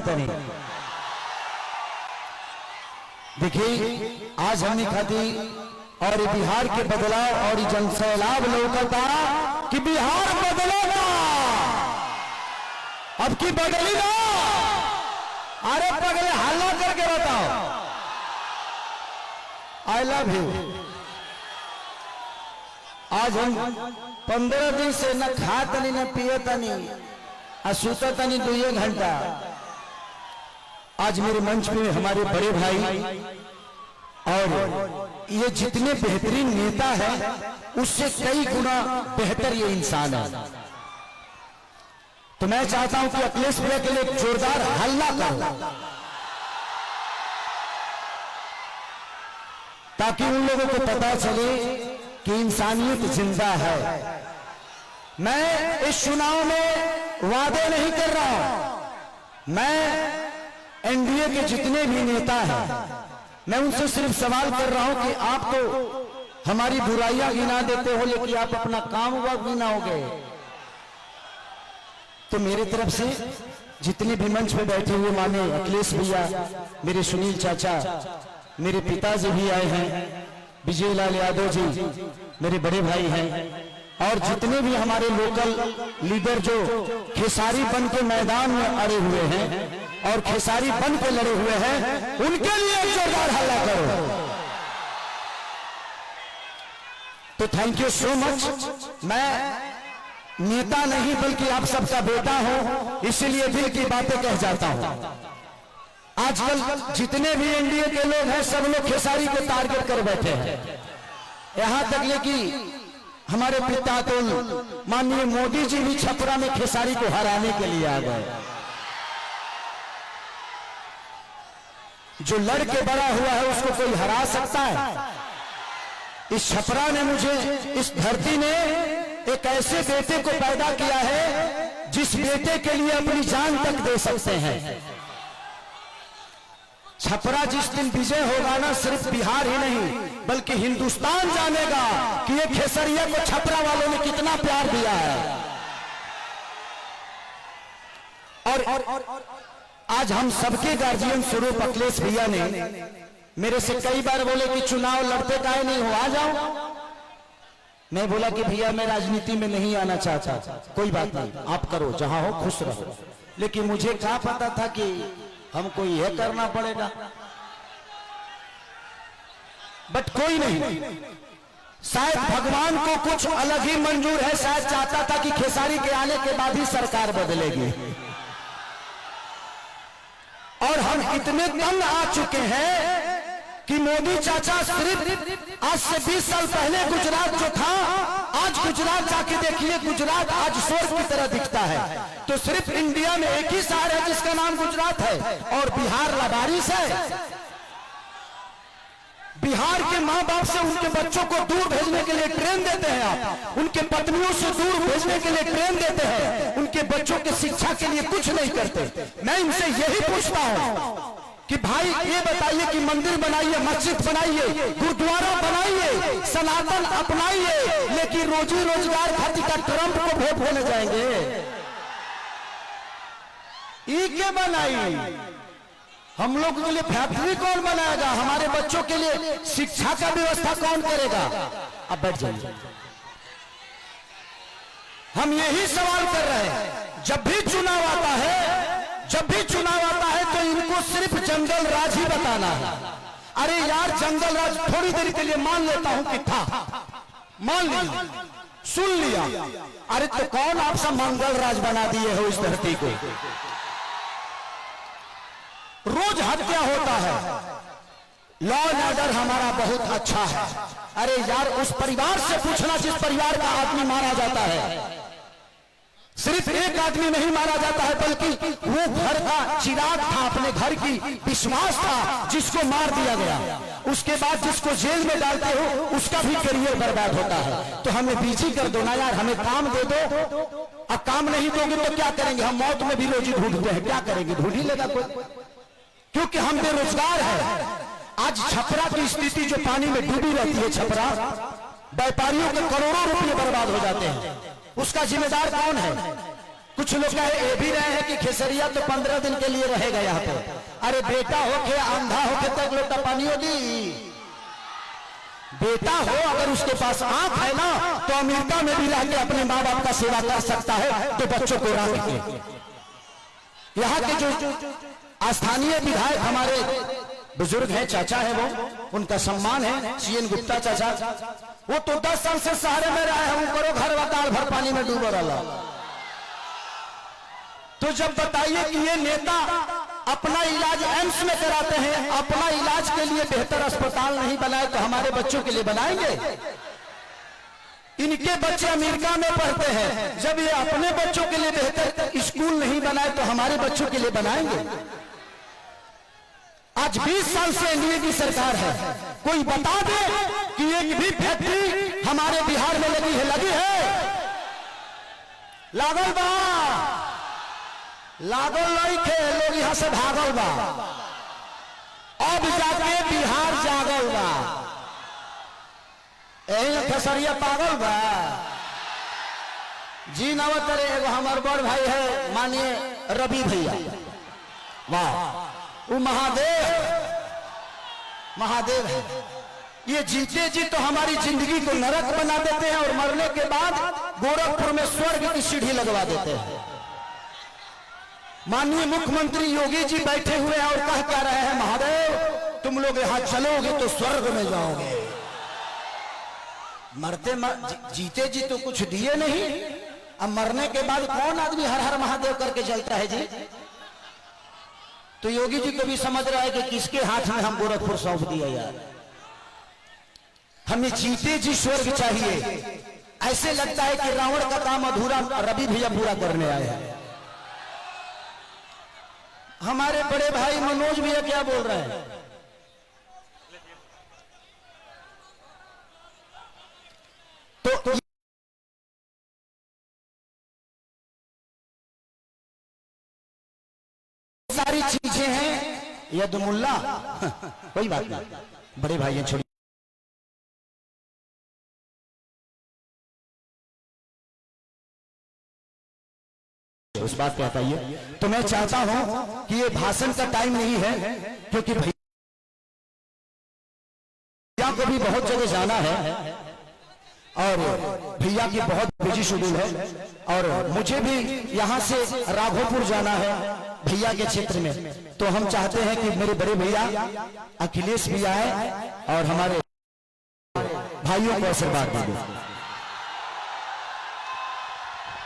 करें। देखिए आज हमने खाती और बिहार के बदलाव और जन सैलाब लौकता कि बिहार बदलेगा, अब की बदली ना। अरे पगले हल्ला करके बताओ आई लव यू। आज हम 15 दिन से न खातनी न पियतनी और सुततनी 2 घंटा। आज मेरे मंच पे हमारे बड़े भाई और ये जितने बेहतरीन नेता है उससे कई गुना बेहतर ये इंसान है। तो मैं चाहता हूं कि अखिलेश भैया के लिए जोरदार हल्ला करो ताकि उन लोगों को पता चले कि इंसानियत जिंदा है। मैं इस चुनाव में वादे नहीं कर रहा हूं। मैं एनडीए के जितने भी नेता हैं मैं उनसे सिर्फ सवाल कर रहा हूं कि आप तो हमारी बुराइयां गिना देते हो लेकिन आप अपना काम हुआ गिनाओगे। तो मेरी तरफ से जितने भी मंच पे बैठे हुए माने अखिलेश भैया, मेरे सुनील चाचा, मेरे पिताजी भी आए हैं, विजय लाल यादव जी मेरे बड़े भाई हैं, और जितने भी हमारे लोकल लीडर जो खेसारी बन के मैदान में अड़े हुए हैं और खेसारी बन के लड़े हुए हैं, उनके लिए जोरदार हल्ला करो। तो थैंक यू सो मच। मैं नेता नहीं बल्कि आप सबका बेटा हूं, इसलिए दिल की बातें कह जाता हूं। आजकल जितने भी एनडीए के लोग हैं सब लोग खेसारी को टारगेट कर बैठे हैं। यहां तक ले कि हमारे पिता तो माननीय मोदी जी भी छपरा में खेसारी को हराने के लिए आ गए। जो लड़के बड़ा हुआ है उसको कोई हरा सकता है? इस छपरा ने मुझे, इस धरती ने एक ऐसे बेटे को पैदा किया है जिस बेटे के लिए अपनी जान तक दे सकते हैं। छपरा जिस दिन विजय होगा ना, सिर्फ बिहार ही नहीं बल्कि हिंदुस्तान जानेगा कि ये खेसरिया को छपरा वालों ने कितना प्यार दिया है। और आज हम सबके गार्जियन स्वरूप अखिलेश भैया ने मेरे से कई बार बोले कि चुनाव लड़ते काहे नहीं हो, आ जाओ। मैं बोला कि भैया मैं राजनीति में नहीं आना चाहता। कोई बात नहीं, आप करो, जहां हो खुश रहो। लेकिन मुझे क्या पता था कि हमको यह करना पड़ेगा। बट कोई नहीं, शायद भगवान को कुछ अलग ही मंजूर है। शायद चाहता था कि खेसारी के आने के बाद ही सरकार बदलेगी। और हम इतने तंग आ चुके हैं कि मोदी चाचा सिर्फ आज से 20 साल पहले गुजरात जो था, आज गुजरात जाके देखिए, गुजरात आज स्वर्ग की तरह दिखता है। तो सिर्फ इंडिया में एक ही शहर है जिसका नाम गुजरात है और बिहार लावारिस है। बिहार के माँ बाप से उनके बच्चों को दूर भेजने के लिए ट्रेन देते हैं आप, उनके पत्नियों से दूर भेजने के लिए ट्रेन देते हैं, उनके बच्चों के शिक्षा के लिए कुछ नहीं करते। मैं इनसे यही पूछता हूं कि भाई ये बताइए कि मंदिर बनाइए, मस्जिद बनाइए, गुरुद्वारा बनाइए, सनातन अपनाइए, लेकिन रोजी रोजगार खातिर का ट्रंप को वोट होने जाएंगे? ये क्या बनाइए? हम लोग के लिए फैक्ट्री कौन बनाएगा? हमारे बच्चों के लिए शिक्षा का व्यवस्था कौन करेगा? अब बैठ जाइए। हम यही सवाल कर रहे हैं। जब भी चुनाव आता है, जब भी चुनाव आता है तो इनको सिर्फ जंगल राज ही बताना है। अरे यार जंगल राज थोड़ी देर के लिए मान लेता हूं कि था, मान लिया, सुन लिया। अरे तो कौन आप सब मंगल राज बना दिए हो इस धरती को? रोज हत्या होता है, लॉ एंड ऑर्डर हमारा बहुत अच्छा है। अरे यार उस परिवार से पूछना जिस परिवार का आदमी मारा जाता है। सिर्फ एक आदमी नहीं मारा जाता है बल्कि वो घर का चिराग था, अपने घर की विश्वास था, जिसको मार दिया गया। उसके बाद जिसको जेल में डालते हो उसका भी करियर बर्बाद होता है। तो हमें बिजी कर दो ना यार, हमें काम दे दो। अब काम नहीं दोगे तो क्या करेंगे? हम मौत में भी रोजी ढूंढते हैं, क्या करेंगे? ढूंढ ही लेगा कोई, क्योंकि हम बेरोजगार हैं। आज छपरा की स्थिति जो पानी में डूबी रहती है, छपरा व्यापारियों के करोड़ों रुपए बर्बाद हो जाते हैं। उसका जिम्मेदार कौन है? कुछ लोग ये भी रहे हैं कि खेसरिया तो 15 दिन के लिए रहेगा यहाँ पे। अरे बेटा होके अंधा होके तक लोटा पानियों दी, बेटा हो अगर उसके पास आंख है ना तो अमेरिका में भी रहकर अपने माँ बाप का सेवा कर सकता है। तो बच्चों को रख के यहाँ के जो स्थानीय विधायक हमारे बुजुर्ग हैं, चाचा है, वो उनका सम्मान है, सीएन गुप्ता चाचा, वो तो 10 साल से शहर में रहे हैं, वो करो घर बताल भर पानी में डूबो रहा। तो जब बताइए कि ये नेता अपना इलाज एम्स में कराते हैं, अपना इलाज के लिए बेहतर अस्पताल नहीं बनाए तो हमारे बच्चों के लिए बनाएंगे? इनके बच्चे अमेरिका में पढ़ते हैं, जब ये अपने बच्चों के लिए बेहतर स्कूल नहीं बनाए तो हमारे बच्चों के लिए बनाएंगे? आज 20 साल से एनडीए की सरकार है, कोई बता दे कि एक भी फैक्ट्री हमारे बिहार में लगी है? लगी है? लागल बा, लागल नहीं थे, लोग यहां से भागल बा, अब जाके बिहार जागल बा, यही खेसरिया पागल बा जी। नवतरे एगो हमार बड़ भाई है मानिए रवि भैया, वाह, वो महादेव है। ये जीते जी तो हमारी जिंदगी को नरक बना देते हैं और मरने के बाद गोरखपुर में स्वर्ग की सीढ़ी लगवा देते हैं। माननीय मुख्यमंत्री योगी जी बैठे हुए हैं और कह क्या रहे हैं, महादेव तुम लोग यहां चलोगे तो स्वर्ग में जाओगे। जीते जी तो कुछ दिए नहीं, अब मरने के बाद कौन आदमी हर हर महादेव करके चलता है जी? तो योगी जी को भी समझ रहा है कि किसके हाथ में हम गोरखपुर सौंप दिया यार। हमें जीते जी स्वर्ग चाहिए। ऐसे लगता है कि रावण का काम अधूरा रवि भैया पूरा करने आए हैं। हमारे बड़े भाई मनोज भैया क्या बोल रहे हैं? तो सारी चीजें हैं यदुमुल्ला कोई बात नहीं, बड़े भाई हैं, छोड़िए। उस बात पे बताइए। तो मैं चाहता हूं कि ये भाषण का टाइम नहीं है, क्योंकि भैया को भी बहुत जगह जाना है और भैया की बहुत बिजी शेड्यूल है, और मुझे भी यहां से राघोपुर जाना है भैया के क्षेत्र में। तो हम चाहते हैं कि मेरे बड़े भैया अखिलेश भी आए और हमारे भाइयों को आशीर्वाद दे।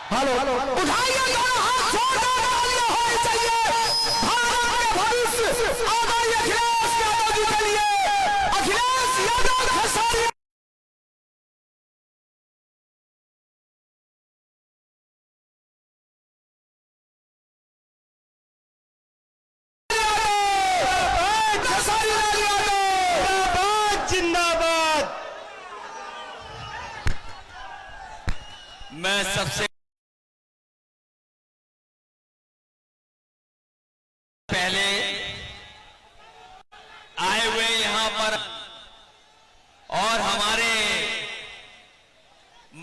हेलो, उठाइए दोनों हाथ, जोरदार तालियां होनी चाहिए भारत के भविष्य आदरणीय अखिलेश यादव जी के लिए। अखिलेश यादव खेसारी जिंदाबाद। मैं सबसे पहले आए हुए यहां पर और हमारे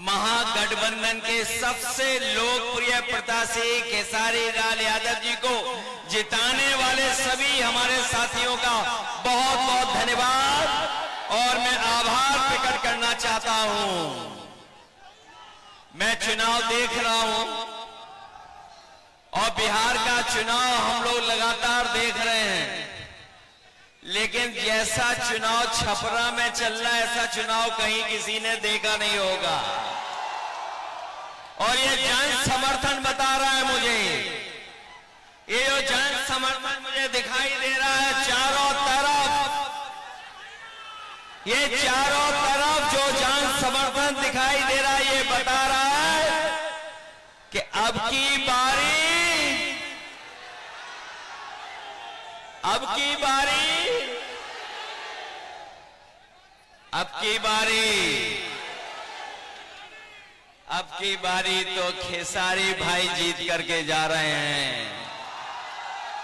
महागठबंधन के सबसे लोकप्रिय प्रत्याशी खेसारी लाल यादव जी को जिताने वाले सभी हमारे साथियों का बहुत बहुत धन्यवाद और मैं आभार प्रकट करना चाहता हूं। मैं चुनाव देख रहा हूं और बिहार का चुनाव हम लोग लगातार देख रहे हैं, लेकिन जैसा चुनाव छपरा में चल रहा है ऐसा चुनाव कहीं किसी ने देखा नहीं होगा। और ये जन समर्थन बता रहा है मुझे, ये जो जन समर्थन मुझे दिखाई दे रहा है चारों तरफ, ये चारों तरफ जो जन समर्थन दिखाई दे रहा है ये बता रहा है कि अब की बारी अब की बारी तो खेसारी भाई जीत करके जा रहे हैं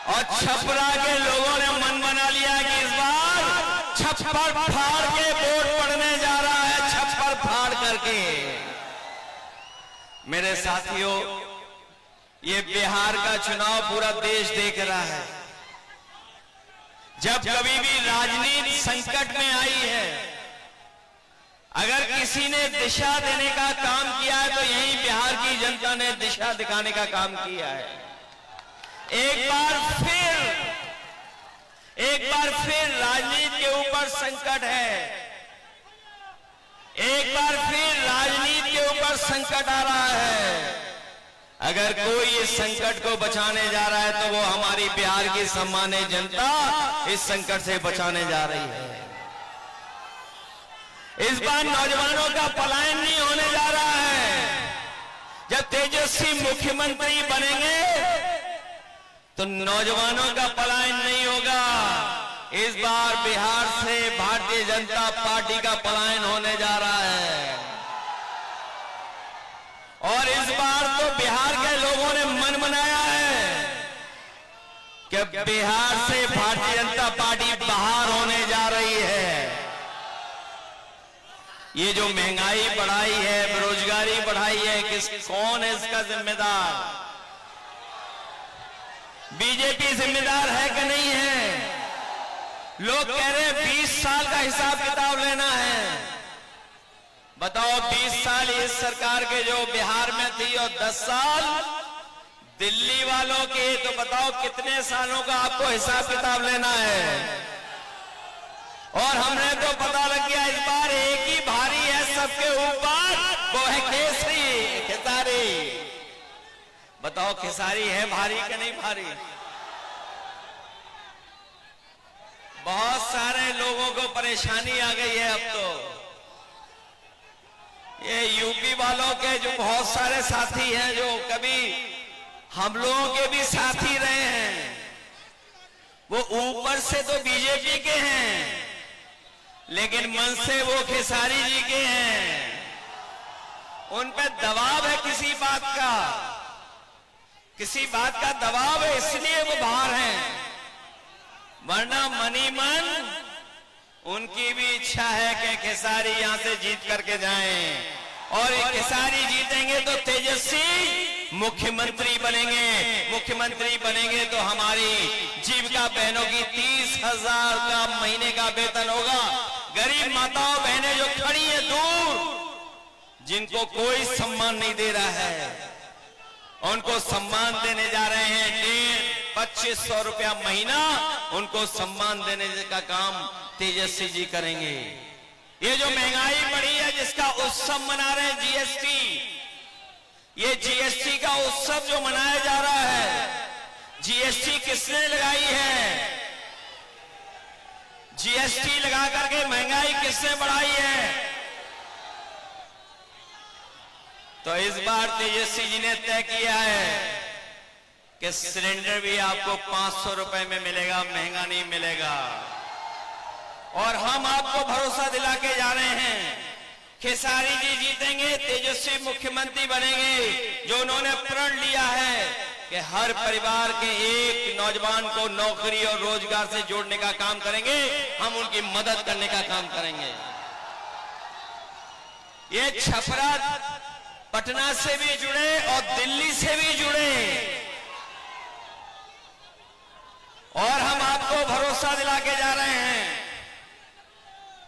और छपरा के लोगों ने मन बना लिया कि इस बार छप्पर फाड़ के वोट पड़ने जा रहा है, छप्पर फाड़ करके। मेरे साथियों, ये बिहार का चुनाव पूरा देश देख रहा है। जब कभी भी राजनीति संकट में आई है, अगर किसी ने दिशा देने का काम किया है तो यही बिहार की जनता ने दिशा दिखाने का काम किया है। एक बार फिर राजनीति के ऊपर संकट है। एक बार फिर राजनीति के ऊपर संकट आ रहा है। अगर कोई इस संकट को बचाने जा रहा है तो वो हमारी बिहार की सम्मानित जनता इस संकट से बचाने जा रही है। इस बार नौजवानों का पलायन नहीं होने जा रहा है। जब तेजस्वी मुख्यमंत्री बनेंगे तो नौजवानों का पलायन नहीं होगा। इस बार बिहार से भारतीय जनता पार्टी का पलायन होने जा रहा है। और इस बार तो बिहार के लोगों ने मन बनाया है कि बिहार से भारतीय जनता पार्टी बाहर होने जा रही है। ये जो महंगाई बढ़ाई है, बेरोजगारी बढ़ाई है, कौन है इसका जिम्मेदार? बीजेपी जिम्मेदार है कि नहीं है? लोग कह रहे हैं 20 साल का हिसाब किताब लेना है। बताओ 20 साल इस सरकार के जो बिहार में थी और 10 साल दिल्ली वालों के, तो बताओ कितने सालों का आपको हिसाब किताब लेना है? और हमने तो पता लग गया इस बार एक ही भारी है सबके ऊपर, वो है केसरी खेसारी। बताओ खेसारी है भारी कि नहीं भारी? बहुत सारे लोगों को परेशानी आ गई है अब तो। ये यूपी वालों के जो बहुत सारे साथी हैं जो कभी हम लोगों के भी साथी रहे हैं, वो ऊपर से तो बीजेपी के हैं लेकिन मन से वो खेसारी जी के हैं। उन पे दबाव है किसी बात का दबाव है, इसलिए वो बाहर हैं। वरना मनी मन उनकी भी इच्छा है कि खेसारी यहां से जीत करके जाएं। और खेसारी जीतेंगे तो तेजस्वी मुख्यमंत्री बनेंगे तो हमारी जीविका बहनों की 30,000 का महीने का वेतन होगा। गरीब माताओं बहनें जो खड़ी हैं दूर, जिनको कोई सम्मान नहीं दे रहा है, उनको सम्मान देने जा रहे हैं। 2500 रुपया महीना उनको सम्मान देने का काम तेजस्वी जी करेंगे। ये जो महंगाई बढ़ी है जिसका उत्सव मना रहे हैं जीएसटी, ये जीएसटी का उत्सव जो मनाया जा रहा है, जीएसटी किसने लगाई है? जीएसटी लगा करके महंगाई किसने बढ़ाई है? तो इस बार तेजस्वी जी ने तय किया है कि सिलेंडर भी आपको 500 रुपए में मिलेगा, महंगा नहीं मिलेगा। और हम आपको भरोसा दिला के जा रहे हैं, खेसारी जी जीतेंगे, तेजस्वी मुख्यमंत्री बनेंगे। जो उन्होंने प्रण लिया है कि हर परिवार के एक नौजवान को नौकरी और रोजगार से जोड़ने का काम करेंगे, हम उनकी मदद करने का काम करेंगे। ये छपरा पटना से भी जुड़े और दिल्ली से भी जुड़े, और हम आपको भरोसा दिला के जा रहे हैं,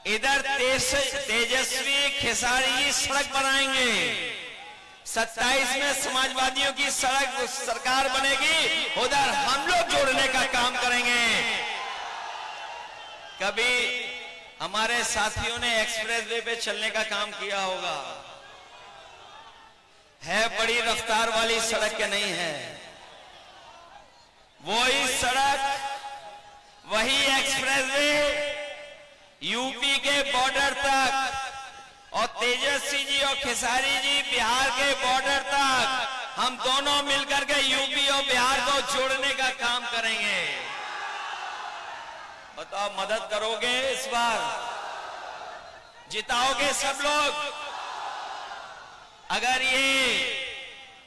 इधर तेजस्वी खेसारी सड़क बनाएंगे, 27 में समाजवादियों की सड़क सरकार बनेगी, उधर हम लोग जोड़ने का काम करेंगे। कभी हमारे साथियों ने एक्सप्रेस वे पे चलने का काम किया होगा, है बड़ी रफ्तार वाली सड़क के नहीं है, वही सड़क, वही एक्सप्रेस वे यूपी के बॉर्डर तक, और तेजस्वी जी और खेसारी जी बिहार के बॉर्डर तक, हम दोनों मिलकर के यूपी और बिहार को जोड़ने का काम करेंगे। बताओ मदद करोगे? इस बार जिताओगे सब लोग? अगर ये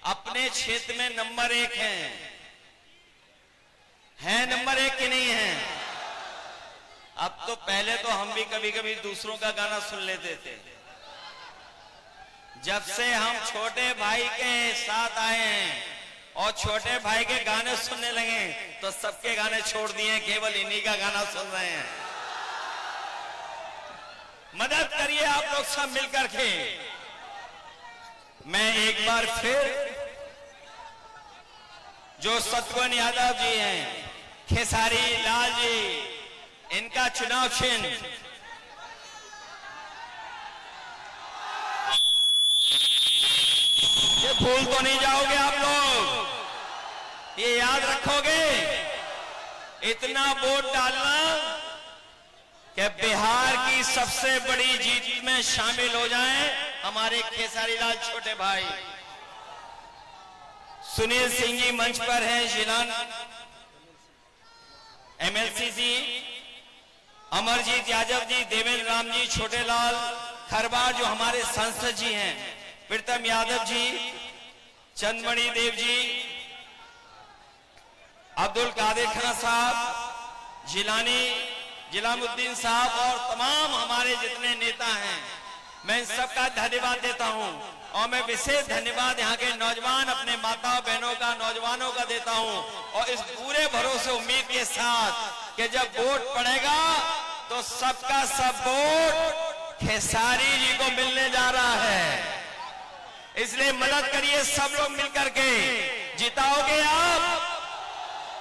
अपने क्षेत्र में नंबर 1 है नंबर 1 की नहीं है? अब तो पहले तो हम भी कभी कभी दूसरों का गाना सुन लेते थे। जब से हम छोटे भाई के साथ आए हैं, और छोटे भाई के गाने सुनने लगे तो सबके गाने छोड़ दिए, केवल इन्हीं का गाना सुन रहे हैं। मदद करिए आप लोग सब मिलकर के। मैं एक बार फिर जो शत्रुघ्न यादव जी हैं, खेसारी लाल जी, इनका चुनाव चिन्ह ये भूल तो नहीं जाओगे आप लोग, ये याद रखोगे। इतना वोट डालना कि बिहार की सबसे बड़ी जीत में शामिल हो जाएं हमारे खेसारी लाल छोटे भाई। सुनील सिंह जी मंच पर हैं, जिलान एमएलसी जी, अमरजीत यादव जी, देवेंद्र राम जी, छोटे लाल खरबार जो हमारे सांसद जी हैं, प्रीतम यादव जी, चंदमणि देव जी, अब्दुल कादिर खान साहब, जिलानी जिलामुद्दीन साहब और तमाम हमारे जितने नेता हैं, मैं इन सबका धन्यवाद देता हूं। और मैं विशेष धन्यवाद यहाँ के नौजवान अपने माताओं बहनों का, नौजवानों का देता हूं। और इस पूरे भरोसे उम्मीद के साथ कि जब वोट पड़ेगा तो सबका सब वोट खेसारी जी को मिलने जा रहा है। इसलिए मदद करिए सब लोग मिलकर के, जिताओगे आप,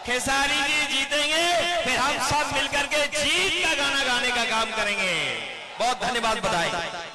खेसारी जी जीतेंगे, फिर हम सब मिलकर के जीत का गाना गाने का काम करेंगे। बहुत धन्यवाद, बधाई।